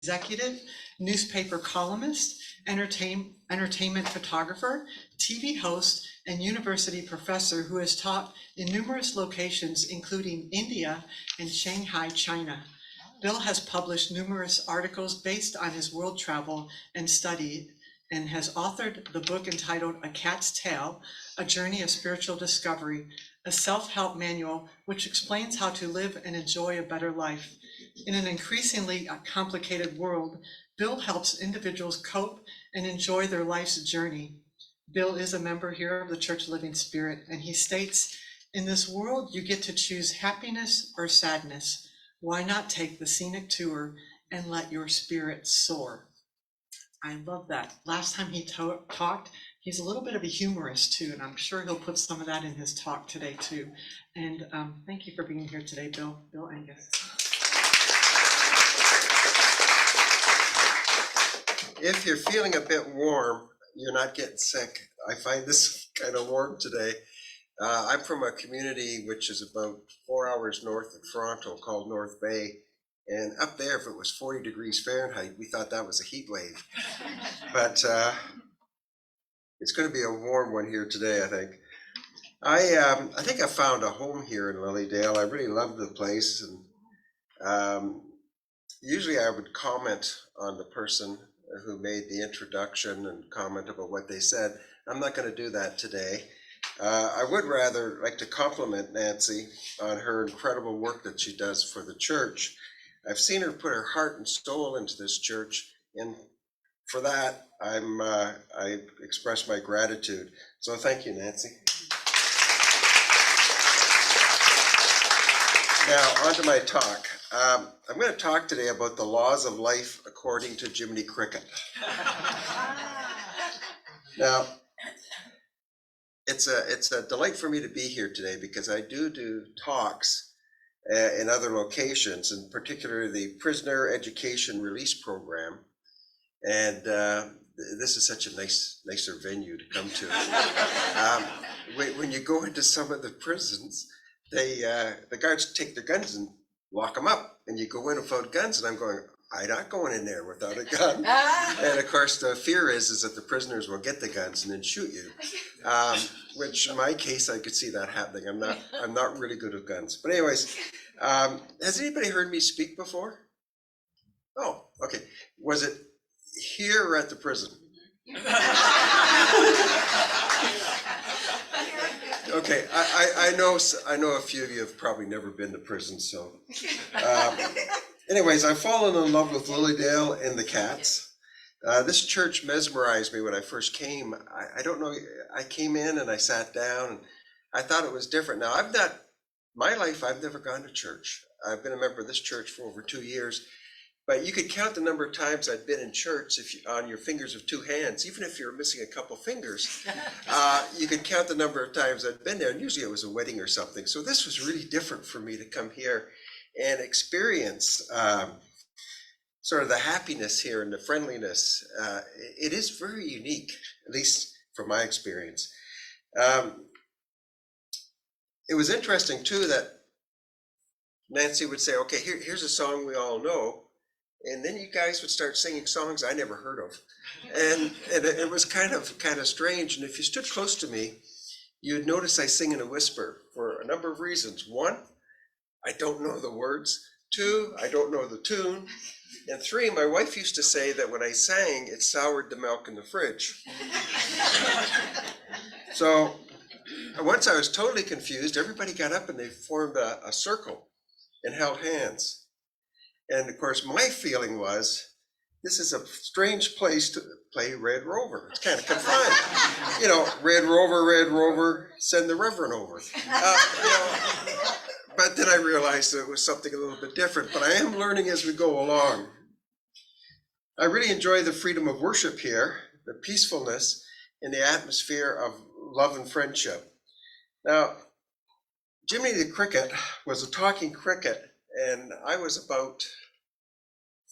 executive, newspaper columnist, entertainment photographer, TV host, and university professor who has taught in numerous locations, including India and Shanghai, China. Bill has published numerous articles based on his world travel and study, and has authored the book entitled A Cat's Tale, A Journey of Spiritual Discovery, a self-help manual which explains how to live and enjoy a better life. In an increasingly complicated world, Bill helps individuals cope and enjoy their life's journey. Bill is a member here of the Church of Living Spirit, and he states, "In this world, you get to choose happiness or sadness. Why not take the scenic tour and let your spirit soar?" I love that. Last time he talked, he's a little bit of a humorist too, and I'm sure he'll put some of that in his talk today too. And thank you for being here today, Bill Angus. If you're feeling a bit warm, you're not getting sick. I find this kind of warm today. I'm from a community which is about 4 hours north of Toronto called North Bay. And up there, if it was 40 degrees Fahrenheit, we thought that was a heat wave. But it's going to be a warm one here today, I think. I think I found a home here in Lilydale. I really love the place. And usually I would comment on the person who made the introduction and comment about what they said. I'm not going to do that today. I would rather like to compliment Nancy on her incredible work that she does for the church. I've seen her put her heart and soul into this church, and for that, I express my gratitude. So thank you, Nancy. Now, on to my talk. I'm going to talk today about the laws of life according to Jiminy Cricket. Now, it's a delight for me to be here today because I do talks in other locations, in particular the Prisoner Education Release Program. And this is such a nicer venue to come to. When you go into some of the prisons, the guards take their guns and lock them up, and you go in without guns, and I'm going, I'm not going in there without a gun. And of course, the fear is that the prisoners will get the guns and then shoot you. Which in my case, I could see that happening. I'm not really good with guns. But anyways, has anybody heard me speak before? Oh, okay. Was it here or at the prison? Okay, I know a few of you have probably never been to prison, so. Anyways, I've fallen in love with Lilydale and the cats. This church mesmerized me when I first came. I don't know, I came in and I sat down and I thought it was different. Now, I've never gone to church. I've been a member of this church for over 2 years, but you could count the number of times I've been in church on your fingers of 2 hands. Even if you're missing a couple fingers, you could count the number of times I've been there, and usually it was a wedding or something. So this was really different for me to come here and experience sort of the happiness here and the friendliness. It is very unique, at least from my experience. It was interesting too that Nancy would say, okay, here's a song we all know. And then you guys would start singing songs I never heard of. And it was kind of strange. And if you stood close to me, you'd notice I sing in a whisper for a number of reasons. 1, I don't know the words. 2, I don't know the tune. And 3, my wife used to say that when I sang, it soured the milk in the fridge. So once I was totally confused, everybody got up and they formed a circle and held hands. And of course, my feeling was, this is a strange place to play Red Rover. It's kind of confined. You know, Red Rover, send the Reverend over. But then I realized it was something a little bit different, but I am learning as we go along. I really enjoy the freedom of worship here, the peacefulness, and the atmosphere of love and friendship. Now, Jiminy the Cricket was a talking cricket, and I was about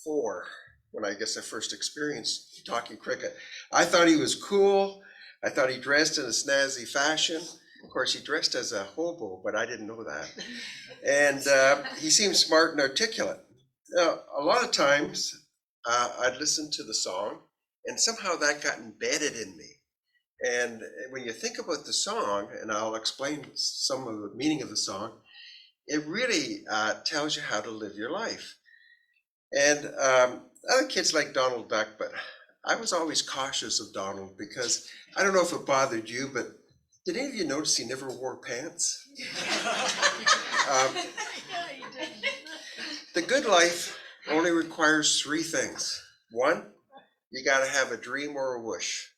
4 when I guess I first experienced talking cricket. I thought he was cool. I thought he dressed in a snazzy fashion. Of course, he dressed as a hobo, but I didn't know that. And he seemed smart and articulate. Now, a lot of times I'd listen to the song, and somehow that got embedded in me. And when you think about the song, and I'll explain some of the meaning of the song, it really tells you how to live your life. And other kids like Donald Duck, but I was always cautious of Donald because I don't know if it bothered you, but did any of you notice he never wore pants? The good life only requires three things. One, you got to have a dream or a wish.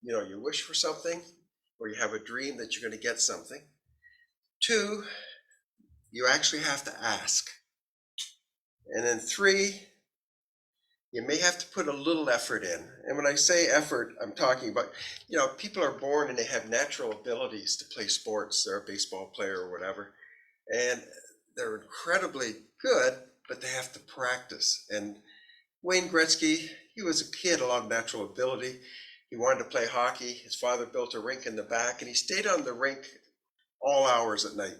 You know, you wish for something, or you have a dream that you're going to get something. Two, you actually have to ask. And then three, you may have to put a little effort in. And when I say effort, I'm talking about, you know, people are born and they have natural abilities to play sports. They're a baseball player or whatever. And they're incredibly good, but they have to practice. And Wayne Gretzky, he was a kid, a lot of natural ability. He wanted to play hockey. His father built a rink in the back, and he stayed on the rink all hours at night.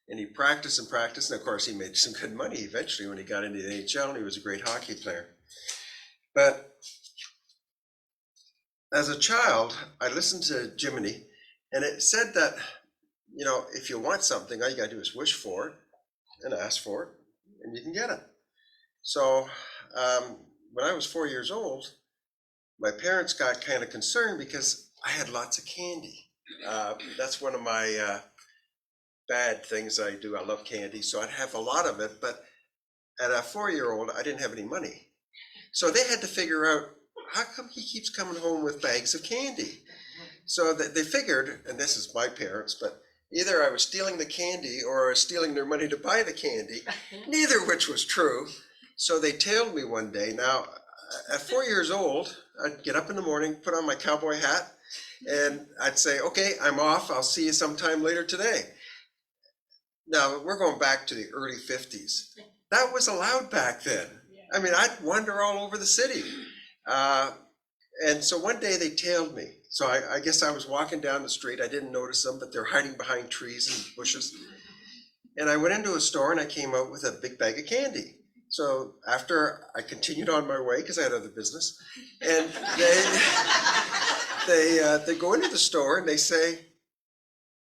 And he practiced and practiced, and of course he made some good money eventually when he got into the NHL, and he was a great hockey player. But as a child, I listened to Jiminy, and it said that, you know, if you want something, all you gotta do is wish for it and ask for it, and you can get it. So when I was 4 years old, my parents got kind of concerned because I had lots of candy. That's one of my bad things I do. I love candy, so I'd have a lot of it, but at a 4-year-old, I didn't have any money. So they had to figure out, how come he keeps coming home with bags of candy? So they figured, and this is my parents, but either I was stealing the candy or I was stealing their money to buy the candy, neither of which was true. So they tailed me one day. Now, at 4 years old, I'd get up in the morning, put on my cowboy hat, and I'd say, okay, I'm off. I'll see you sometime later today. Now, we're going back to the early 50s. That was allowed back then. I mean, I'd wander all over the city. And so one day they tailed me. So I guess I was walking down the street. I didn't notice them, but they're hiding behind trees and bushes. And I went into a store and I came out with a big bag of candy. So after I continued on my way, because I had other business, and they go into the store and they say,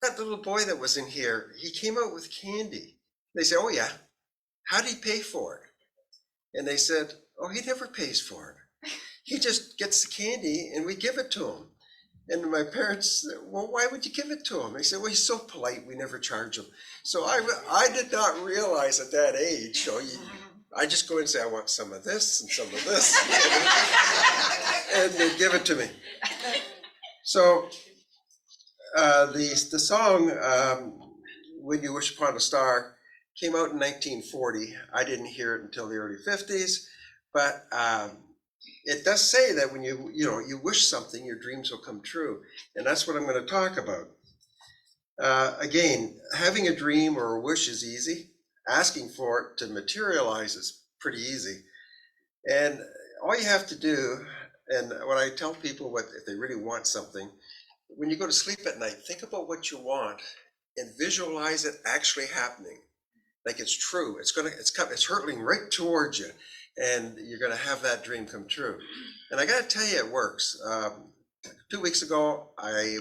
that little boy that was in here, he came out with candy. They say, oh yeah, how did he pay for it? And they said, oh, he never pays for it. He just gets the candy and we give it to him. And my parents said, well, why would you give it to him? They said, well, he's so polite, we never charge him. So I did not realize at that age, so I just go and say, I want some of this and some of this. And they give it to me. So the song, When You Wish Upon a Star, came out in 1940. I didn't hear it until the early 50s, but it does say that when you wish something, your dreams will come true. And that's what I'm going to talk about. Again, having a dream or a wish is easy. Asking for it to materialize is pretty easy. And all you have to do, and when I tell people if they really want something, when you go to sleep at night, think about what you want and visualize it actually happening. Like it's true. It's hurtling right towards you, and you're gonna have that dream come true. And I gotta tell you, it works. 2 weeks ago, I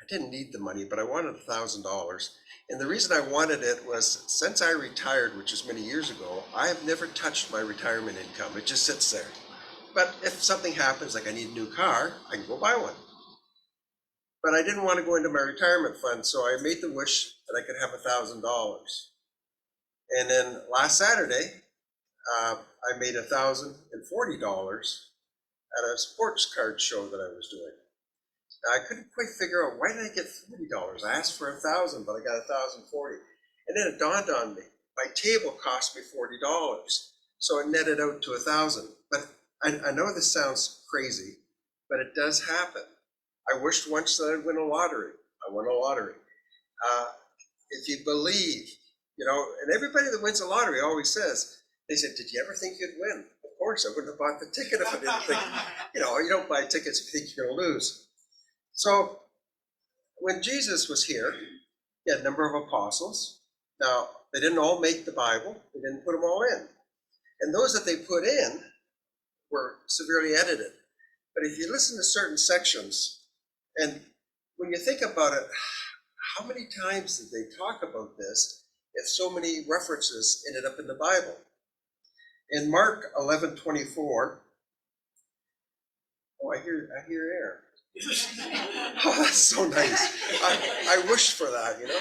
didn't need the money, but I wanted $1,000. And the reason I wanted it was since I retired, which was many years ago, I have never touched my retirement income. It just sits there. But if something happens, like I need a new car, I can go buy one. But I didn't want to go into my retirement fund, so I made the wish that I could have $1,000. And then last Saturday, I made $1,040 at a sports card show that I was doing. I couldn't quite figure out, why did I get $40? I asked for $1,000, but I got $1,040. And then it dawned on me, my table cost me $40. So it netted out to $1,000. But I know this sounds crazy, but it does happen. I wished once that I'd win a lottery. I won a lottery. If you believe, and everybody that wins a lottery always says, they said, did you ever think you'd win? Of course, I wouldn't have bought the ticket if I didn't think, you don't buy tickets if you think you're gonna lose. So when Jesus was here, he had a number of apostles. Now, they didn't all make the Bible. They didn't put them all in. And those that they put in, were severely edited. But if you listen to certain sections, and when you think about it, how many times did they talk about this if so many references ended up in the Bible? In Mark 11:24, oh, I hear air. Oh, that's so nice. I wished for that, you know?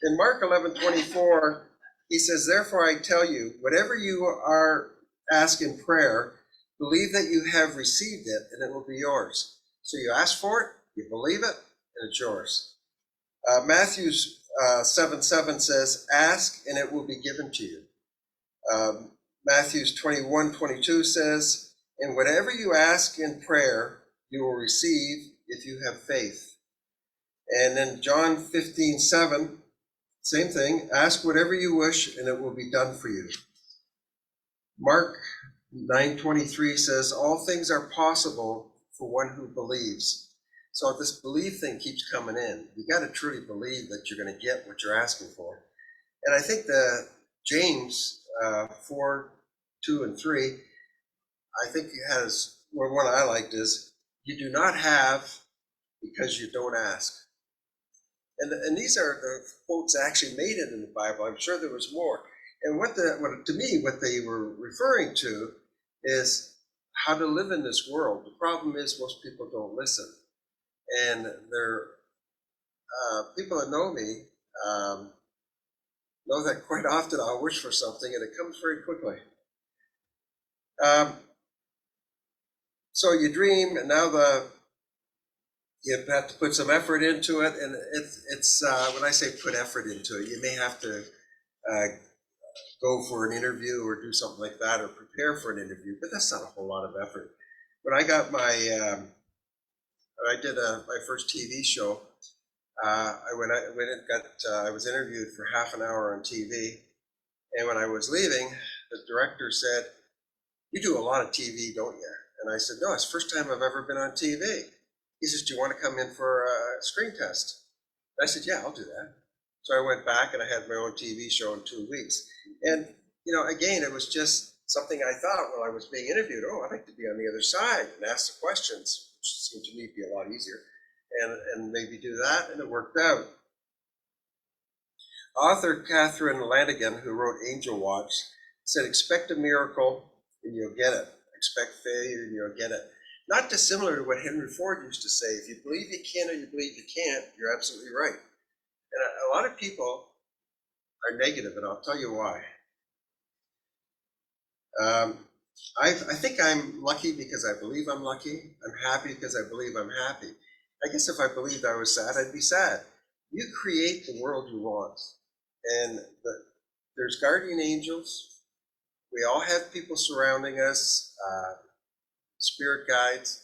In Mark 11:24, he says, "Therefore I tell you, whatever you are ask in prayer, believe that you have received it and it will be yours." So you ask for it, you believe it, and it's yours. Matthew 7:7 says, "Ask and it will be given to you." Matthew 21:22 says, "And whatever you ask in prayer, you will receive if you have faith." And then John 15:7, same thing, "Ask whatever you wish and it will be done for you." Mark 9:23 says, "All things are possible for one who believes." So this belief thing keeps coming in. You got to truly believe that you're going to get what you're asking for. And I think that James 4:2 and 3, I think it has, well, one I liked is, "You do not have because you don't ask." And these are the quotes that actually made it in the Bible. I'm sure there was more. And what to me, what they were referring to is how to live in this world. The problem is most people don't listen. And they're people that know me know that quite often I'll wish for something and it comes very quickly. So you dream, and now you have to put some effort into it, and it's when I say put effort into it, you may have to go for an interview or do something like that, or prepare for an interview, but that's not a whole lot of effort. When I got my I did my first TV show. I was interviewed for half an hour on TV, and when I was leaving, the director said, "You do a lot of TV, don't you?" And I said, "No, it's the first time I've ever been on TV." He says, "Do you want to come in for a screen test?" And I said, "Yeah, I'll do that." So I went back and I had my own TV show in 2 weeks. And again, it was just something I thought while I was being interviewed. Oh, I'd like to be on the other side and ask the questions, which seemed to me to be a lot easier, and maybe do that, and it worked out. Author Catherine Lanigan, who wrote Angel Watch, said, "Expect a miracle and you'll get it. Expect failure and you'll get it." Not dissimilar to what Henry Ford used to say, if you believe you can or you believe you can't, you're absolutely right. And a lot of people are negative, and I'll tell you why. I think I'm lucky because I believe I'm lucky. I'm happy because I believe I'm happy. I guess if I believed I was sad, I'd be sad. You create the world you want. And there's guardian angels. We all have people surrounding us, spirit guides.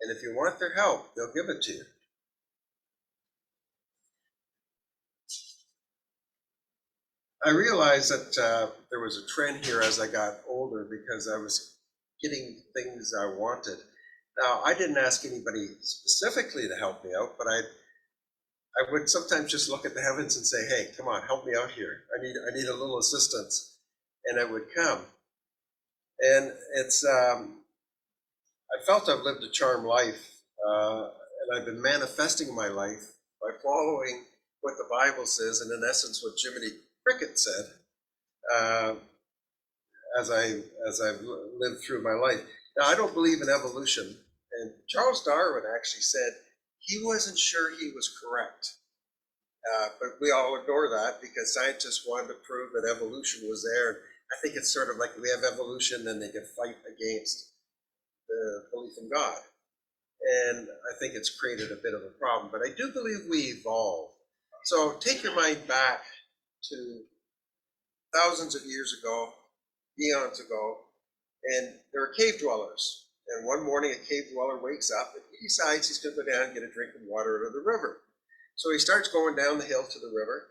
And if you want their help, they'll give it to you. I realized that there was a trend here as I got older because I was getting things I wanted. Now, I didn't ask anybody specifically to help me out, but I would sometimes just look at the heavens and say, "Hey, come on, help me out here. I need a little assistance," and it would come. And it's I felt I've lived a charmed life, and I've been manifesting my life by following what the Bible says, and in essence, what Jiminy Cricket said, as I've lived through my life. Now, I don't believe in evolution, and Charles Darwin actually said he wasn't sure he was correct. But we all ignore that because scientists wanted to prove that evolution was there. And I think it's sort of like we have evolution, then they can fight against the belief in God. And I think it's created a bit of a problem. But I do believe we evolve. So take your mind back to thousands of years ago, eons ago, and there are cave dwellers. And one morning a cave dweller wakes up and he decides he's going to go down and get a drink of water out of the river. So he starts going down the hill to the river,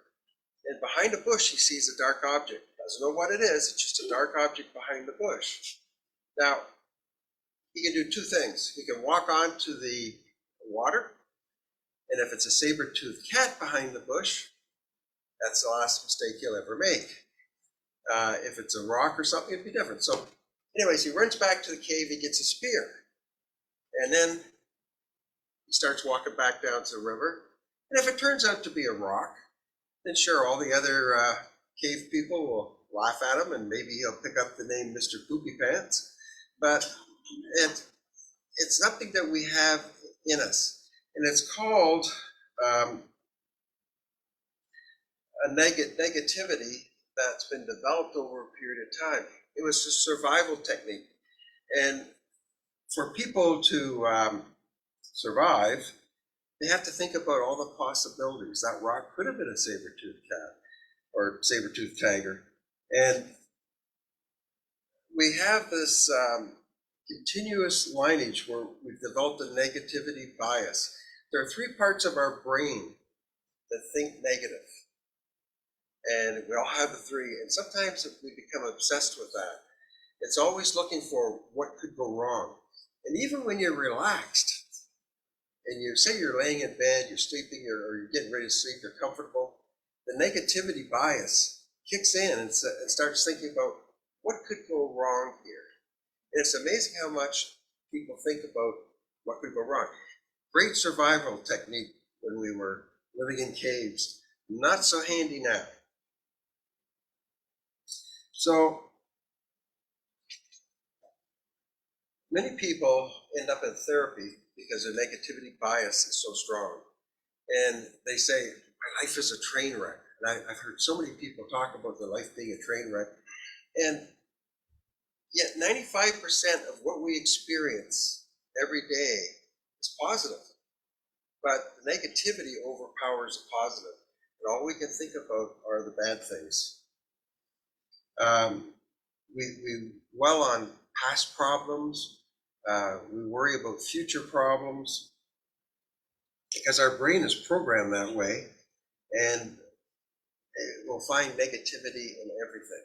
and behind a bush he sees a dark object. Doesn't know what it is, it's just a dark object behind the bush. Now, he can do two things. He can walk onto the water, and if it's a saber-toothed cat behind the bush, That's the last mistake you'll ever make. If it's a rock or something, it'd be different. So anyways, he runs back to the cave, he gets a spear. And then he starts walking back down to the river. And if it turns out to be a rock, then sure, all the other cave people will laugh at him and maybe he'll pick up the name Mr. Poopy Pants. But it's something that we have in us. And it's called a negativity that's been developed over a period of time. It was a survival technique. And for people to survive, they have to think about all the possibilities. That rock could have been a saber-toothed cat or saber-toothed tiger. And we have this continuous lineage where we've developed a negativity bias. There are 3 parts of our brain that think negative. And we all have the 3. And sometimes we become obsessed with that. It's always looking for what could go wrong. And even when you're relaxed, and you say you're laying in bed, you're sleeping, or you're getting ready to sleep, you're comfortable, the negativity bias kicks in and starts thinking about what could go wrong here. And it's amazing how much people think about what could go wrong. Great survival technique when we were living in caves, not so handy now. So many people end up in therapy because their negativity bias is so strong. And they say, my life is a train wreck. And I've heard so many people talk about their life being a train wreck. And yet 95% of what we experience every day is positive. But the negativity overpowers the positive. And all we can think about are the bad things. We dwell on past problems. We worry about future problems because our brain is programmed that way, and we'll find negativity in everything.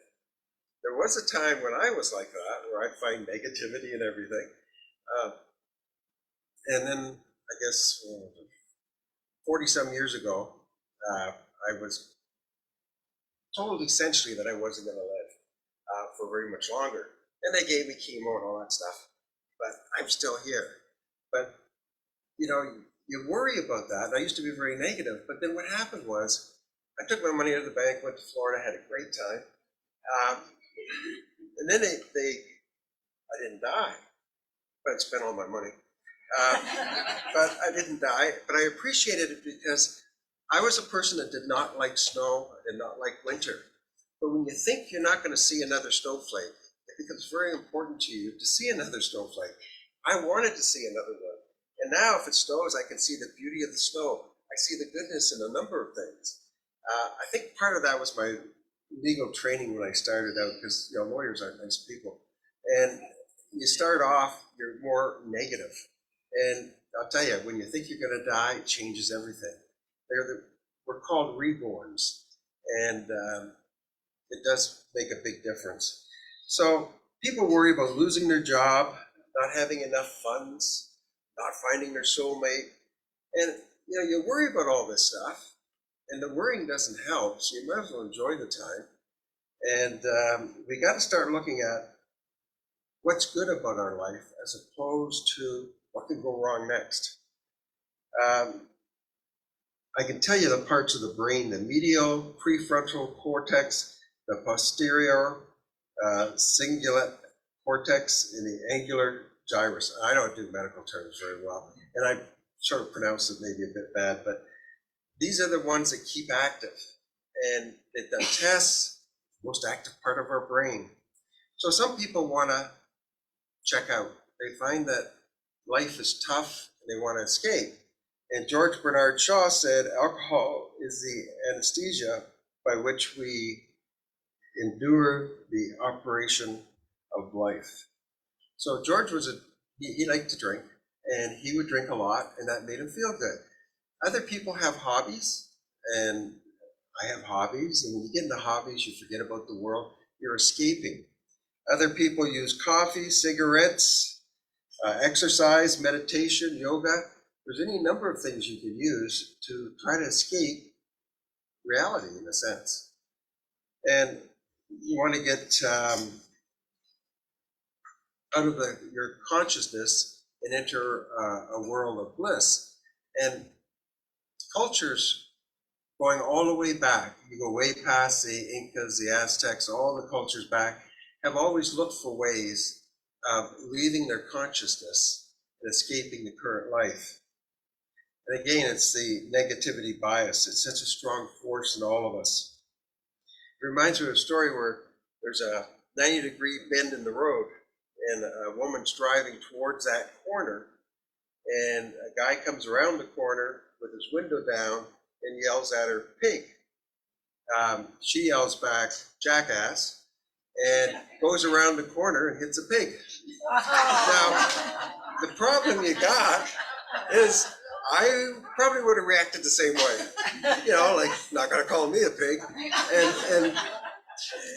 There was a time when I was like that, where I'd find negativity in everything. And then, I guess, 40-some years ago, I was told essentially that I wasn't going to live for very much longer. And they gave me chemo and all that stuff. But I'm still here. But, you know, you worry about that. And I used to be very negative. But then what happened was, I took my money out of the bank, went to Florida, had a great time. And then I didn't die, but I spent all my money. But I didn't die, but I appreciated it because I was a person that did not like snow, I did not like winter. But when you think you're not going to see another snowflake, it becomes very important to you to see another snowflake. I wanted to see another one. And now if it snows, I can see the beauty of the snow. I see the goodness in a number of things. I think part of that was my legal training when I started out, because lawyers aren't nice people. And you start off, you're more negative. And I'll tell you, when you think you're going to die, it changes everything. We're called reborns. And it does make a big difference. So people worry about losing their job, not having enough funds, not finding their soulmate. And you worry about all this stuff, and the worrying doesn't help, so you might as well enjoy the time. And we got to start looking at what's good about our life as opposed to what could go wrong next. I can tell you the parts of the brain: the medial prefrontal cortex, the posterior cingulate cortex, and the angular gyrus. I don't do medical terms very well, and I sort of pronounce it maybe a bit bad, but these are the ones that keep active. And they've done tests, most active part of our brain. So some people want to check out. They find that life is tough and they want to escape. And George Bernard Shaw said alcohol is the anesthesia by which we endure the operation of life. So George he liked to drink, and he would drink a lot, and that made him feel good. Other people have hobbies, and I have hobbies, and when you get into hobbies, you forget about the world. You're escaping. Other people use coffee, cigarettes, exercise, meditation, yoga. There's any number of things you can use to try to escape reality in a sense. And you want to get out of your consciousness and enter a world of bliss. And cultures going all the way back, you go way past the Incas, the Aztecs, all the cultures back, have always looked for ways of leaving their consciousness and escaping the current life. And again, it's the negativity bias. It's such a strong force in all of us. It reminds me of a story where there's a 90-degree bend in the road, and a woman's driving towards that corner, and a guy comes around the corner with his window down and yells at her, "Pig." She yells back, "Jackass," and goes around the corner and hits a pig. Now, the problem you got is I probably would have reacted the same way. You know, like, not gonna call me a pig.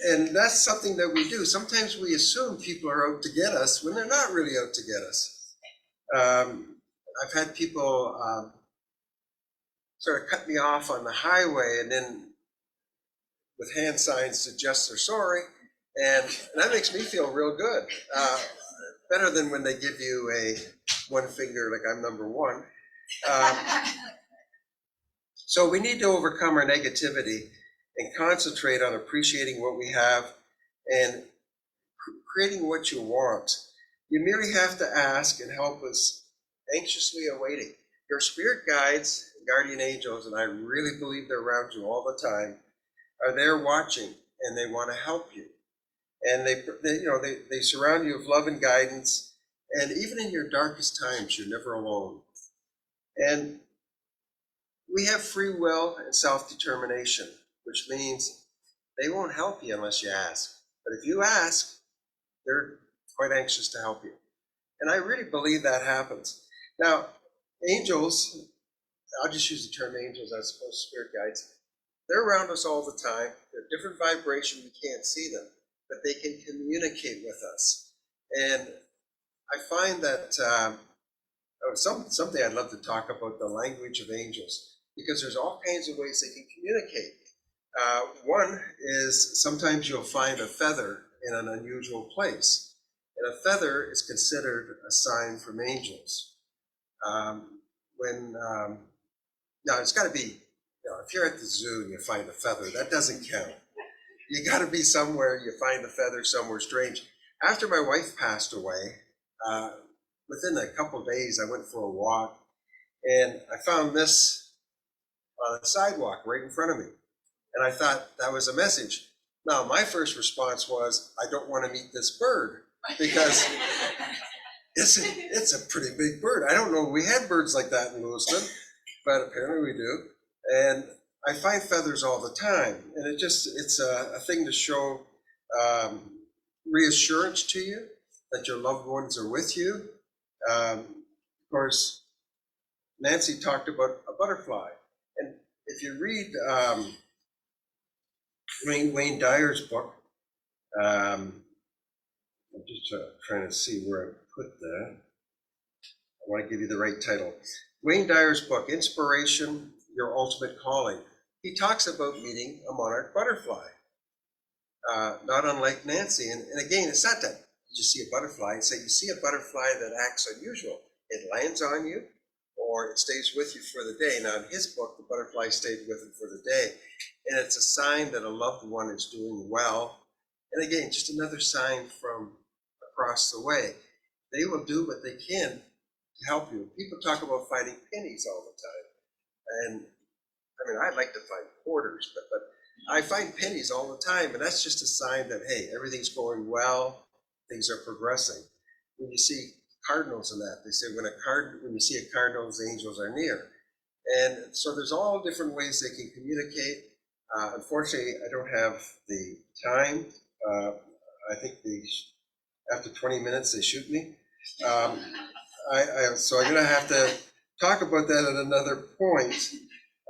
And that's something that we do. Sometimes we assume people are out to get us when they're not really out to get us. I've had people sort of cut me off on the highway and then with hand signs suggest they're sorry. And that makes me feel real good. Better than when they give you a one finger, like I'm number one. So we need to overcome our negativity and concentrate on appreciating what we have and creating what you want. You merely have to ask and help us anxiously awaiting. Your spirit guides, guardian angels, and I really believe they're around you all the time, are there watching, and they want to help you. And they surround you with love and guidance, and even in your darkest times, you're never alone. And we have free will and self-determination, which means they won't help you unless you ask. But if you ask, they're quite anxious to help you. And I really believe that happens. Now, angels, I'll just use the term angels as opposed to spirit guides, they're around us all the time. They're different vibration, we can't see them, but they can communicate with us. And I find that someday I'd love to talk about the language of angels, because there's all kinds of ways they can communicate. One is sometimes you'll find a feather in an unusual place, and a feather is considered a sign from angels. Now it's got to be, if you're at the zoo and you find a feather, that doesn't count. You got to be somewhere, you find the feather somewhere strange. After my wife passed away, within a couple of days, I went for a walk, and I found this on the sidewalk right in front of me. And I thought that was a message. Now, my first response was, I don't want to meet this bird, because it's a pretty big bird. I don't know, we had birds like that in Lewiston, but apparently we do. And I find feathers all the time, and it's a thing to show reassurance to you that your loved ones are with you. Of course, Nancy talked about a butterfly, and if you read Wayne Dyer's book, I'm just trying to see where I put that. I want to give you the right title. Wayne Dyer's book, Inspiration, Your Ultimate Calling. He talks about meeting a monarch butterfly, not unlike Nancy. And again, it's not that you just see a butterfly and say, you see a butterfly that acts unusual. It lands on you, or it stays with you for the day. Now, in his book, the butterfly stayed with him for the day. And it's a sign that a loved one is doing well. And again, just another sign from across the way. They will do what they can to help you. People talk about finding pennies all the time. And I mean, I'd like to find quarters, but I find pennies all the time. And that's just a sign that, hey, everything's going well, things are progressing. When you see cardinals in that, they say when you see a cardinal, the angels are near. And so there's all different ways they can communicate. Unfortunately, I don't have the time. I think after 20 minutes, they shoot me. So I'm going to have to talk about that at another point.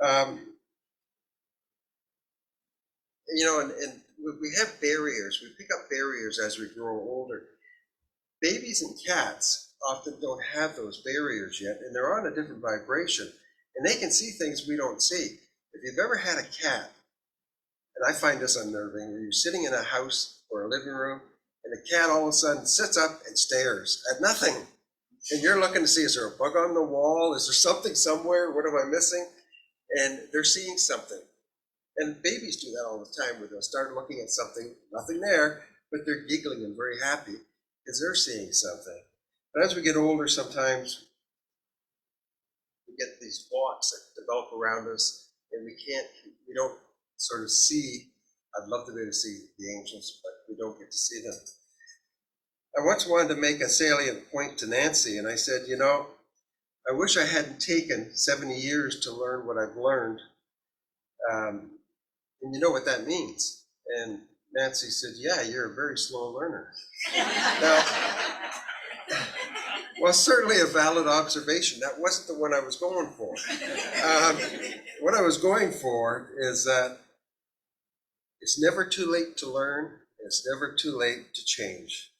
And we have barriers. We pick up barriers as we grow older. Babies and cats often don't have those barriers yet, and they're on a different vibration, and they can see things we don't see. If you've ever had a cat, and I find this unnerving, where you're sitting in a house or a living room, and the cat all of a sudden sits up and stares at nothing. And you're looking to see, is there a bug on the wall? Is there something somewhere? What am I missing? And they're seeing something. And babies do that all the time, where they'll start looking at something, nothing there, but they're giggling and very happy because they're seeing something. But as we get older, sometimes we get these blocks that develop around us, and we don't sort of see. I'd love to be able to see the angels, but we don't get to see them. I once wanted to make a salient point to Nancy, and I said, I wish I hadn't taken 70 years to learn what I've learned. And you know what that means. And Nancy said, yeah, you're a very slow learner. Now, well, certainly a valid observation. That wasn't the one I was going for. What I was going for is that it's never too late to learn. It's never too late to change.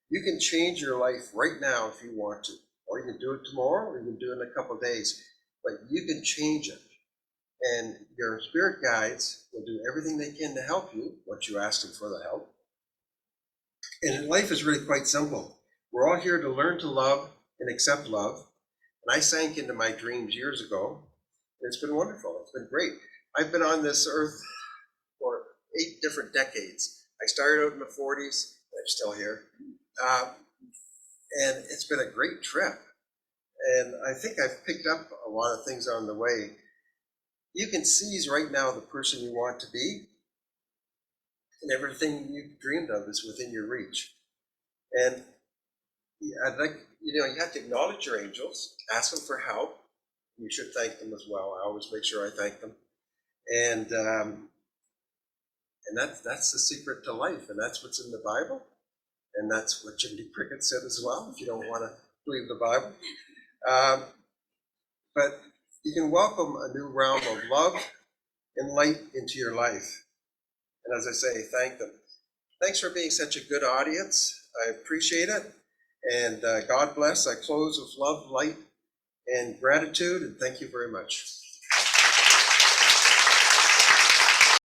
You can change your life right now if you want to, or you can do it tomorrow, or you can do it in a couple of days, but you can change it. And your spirit guides will do everything they can to help you once you ask them for the help. And life is really quite simple. We're all here to learn to love and accept love. And I sank into my dreams years ago. And it's been wonderful. It's been great. I've been on this earth for 8 different decades. I started out in the 40s. I'm still here. And it's been a great trip. And I think I've picked up a lot of things on the way. You can seize right now the person you want to be, and everything you've dreamed of is within your reach. And I'd like, you have to acknowledge your angels, ask them for help. You should thank them as well. I always make sure I thank them. And that's the secret to life, and that's what's in the Bible. And that's what Jiminy Cricket said as well, if you don't want to believe the Bible. But you can welcome a new realm of love and light into your life. And as I say, thank them. Thanks for being such a good audience. I appreciate it. And God bless. I close with love, light, and gratitude. And thank you very much.